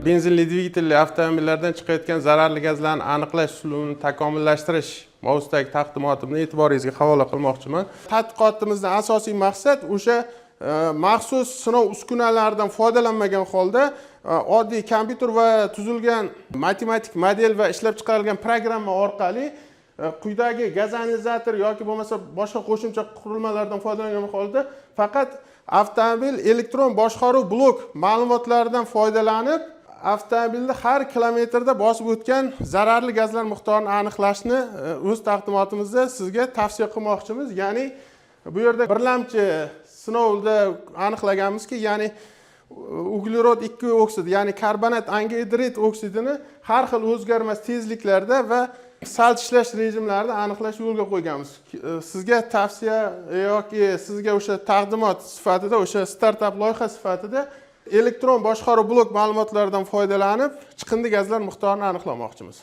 benzinli dvigatelli avtomobillardan chiqayotgan zararli gazlarni aniqlash usulini takomillashtirish mavzusidagi taqdimotimni e'tiboringizga havola qilmoqchiman. Tadqiqotimizning asosiy maqsad o'sha maxsus sinov uskunalaridan foydalanmagan holda oddiy kompyuter va tuzilgan matematik model va ishlab chiqarilgan programma orqali quyidagi gaz analizator yoki bo'lmasa boshqa qo'shimcha qurilmalardan foydalangan holda faqat avtomobil elektron boshqaruv blok ma'lumotlaridan foydalanib avtomobilni har kilometrda bosib o'tgan zararli gazlar miqdorini aniqlashni o'z taqdimotimizda sizga tavsiya qilmoqchimiz. Ya'ni bu yerda birlamchi sinovda aniqlaganmizki, ya'ni uglerod 2 oksid, ya'ni karbonat angidrid oksidini har xil o'zgarmas tezliklarda va salt ishlash rejimlarida aniqlash yo'lga qo'yganmiz. Sizga tavsiya yoki sizga o'sha taqdimot sifatida, o'sha startap loyiha sifatida elektron boshqaruv blok ma'lumotlaridan foydalanib chiqindi gazlar miqdorini aniqlamoqchimiz.